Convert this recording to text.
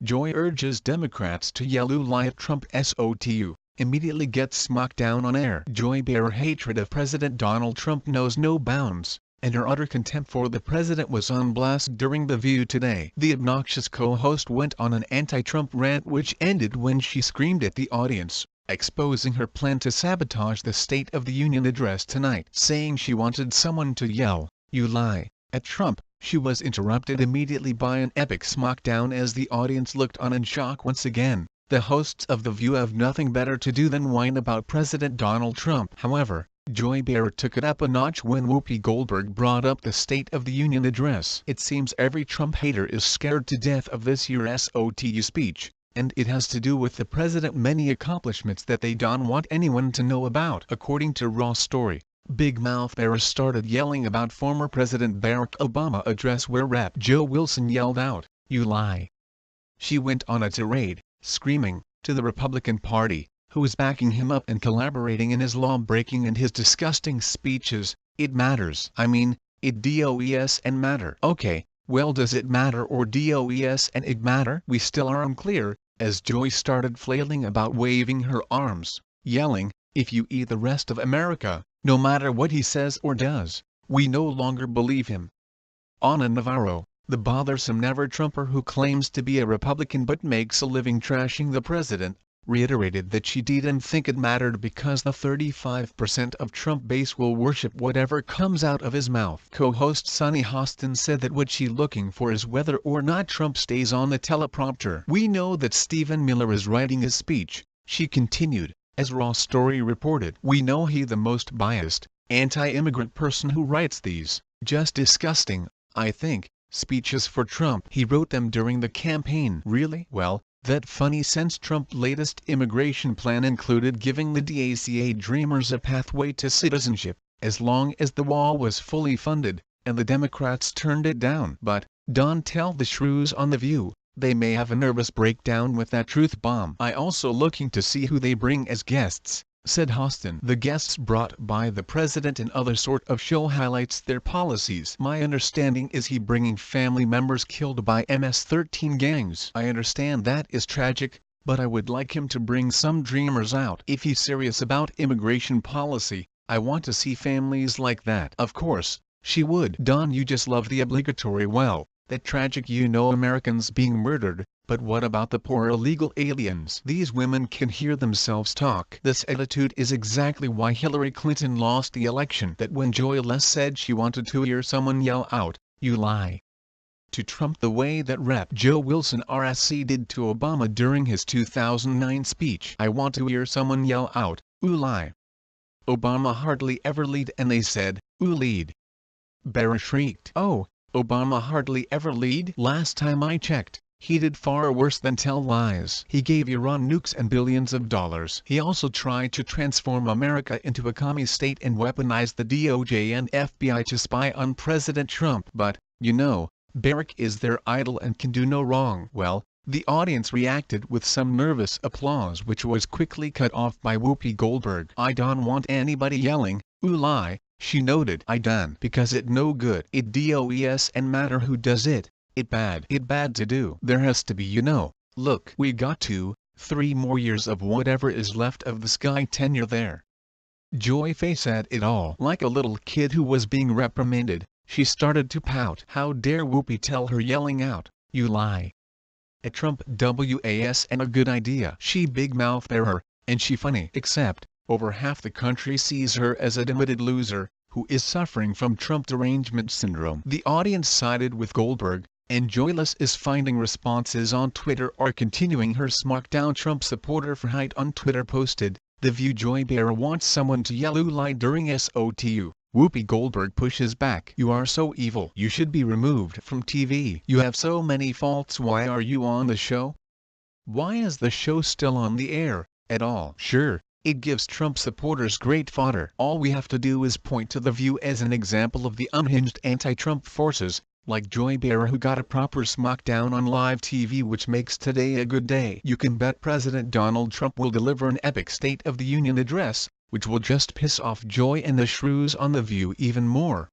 Joy urges Democrats to yell "ooh lie" at Trump. SOTU immediately gets Smackdown on air. Joy Behar hatred of President Donald Trump knows no bounds, and her utter contempt for the president was on blast during The View today. The obnoxious co-host went on an anti-Trump rant which ended when she screamed at the audience, exposing her plan to sabotage the State of the Union address tonight. Saying she wanted someone to yell, "You lie," at Trump, she was interrupted immediately by an epic smackdown as the audience looked on in shock once again. The hosts of The View have nothing better to do than whine about President Donald Trump. However, Joy Behar took it up a notch when Whoopi Goldberg brought up the State of the Union address. It seems every Trump hater is scared to death of this year's SOTU speech, and it has to do with the president's many accomplishments that they don't want anyone to know about. According to Raw Story, Big Mouth Behar started yelling about former President Barack Obama address where Rep. Joe Wilson yelled out, "You lie." She went on a tirade, screaming, to the Republican Party, who is backing him up and collaborating in his law-breaking and his disgusting speeches, "It matters. I mean, it does and matter." Okay, well, does it matter or does and it matter? We still are unclear, as Joy started flailing about waving her arms, yelling, "If you eat the rest of America," no matter what he says or does, we no longer believe him. Ana Navarro, the bothersome never-Trumper who claims to be a Republican but makes a living trashing the president, reiterated that she didn't think it mattered because the 35% of Trump base will worship whatever comes out of his mouth. Co-host Sunny Hostin said that what she's looking for is whether or not Trump stays on the teleprompter. "We know that Stephen Miller is writing his speech," she continued, as Raw Story reported. "We know he the most biased, anti-immigrant person who writes these, just disgusting, I think, speeches for Trump. He wrote them during the campaign." Really? Well, that funny since Trump's latest immigration plan included giving the DACA dreamers a pathway to citizenship, as long as the wall was fully funded, and the Democrats turned it down. But, don't tell the shrews on The View, they may have a nervous breakdown with that truth bomb. "I also looking to see who they bring as guests," said Hostin. "The guests brought by the president and other sort of show highlights their policies. My understanding is he bringing family members killed by MS-13 gangs. I understand that is tragic, but I would like him to bring some dreamers out. If he's serious about immigration policy, I want to see families like that." Of course, she would. "Don, you just love the obligatory well, that tragic Americans being murdered, but what about the poor illegal aliens?" These women can hear themselves talk. This attitude is exactly why Hillary Clinton lost the election. That when Joy Les said she wanted to hear someone yell out, "You lie," to Trump the way that Rep. Joe Wilson RSC did to Obama during his 2009 speech. "I want to hear someone yell out, 'Ooh lie.' Obama hardly ever lied and they said, 'Ooh lead.'" Behar shrieked. "Oh, Obama hardly ever lied? Last time I checked, he did far worse than tell lies. He gave Iran nukes and billions of dollars. He also tried to transform America into a commie state and weaponized the DOJ and FBI to spy on President Trump. But, you know, Barack is their idol and can do no wrong." Well, the audience reacted with some nervous applause which was quickly cut off by Whoopi Goldberg. "I don't want anybody yelling, 'Ooh lie,'" she noted. "I don't, because it no good. It does and matter who does it. It bad to do. There has to be, look, we got 2-3 more years of whatever is left of the Sky tenure there." Joy face at it all. Like a little kid who was being reprimanded, she started to pout. How dare Whoopi tell her yelling out, "You lie," at Trump was and a good idea. She big mouth Behar, and she funny. Except, over half the country sees her as a demoted loser, who is suffering from Trump derangement syndrome. The audience sided with Goldberg, and Joyless is finding responses on Twitter or continuing her Smackdown. Trump supporter for Height on Twitter posted, "The View Joy Behar wants someone to yell 'Ooh lie' during SOTU. Whoopi Goldberg pushes back. You are so evil. You should be removed from TV. You have so many faults. Why are you on the show? Why is the show still on the air, at all? Sure, it gives Trump supporters great fodder. All we have to do is point to The View as an example of the unhinged anti-Trump forces, like Joy Behar who got a proper smackdown on live TV, which makes today a good day. You can bet President Donald Trump will deliver an epic State of the Union address, which will just piss off Joy and the shrews on The View even more.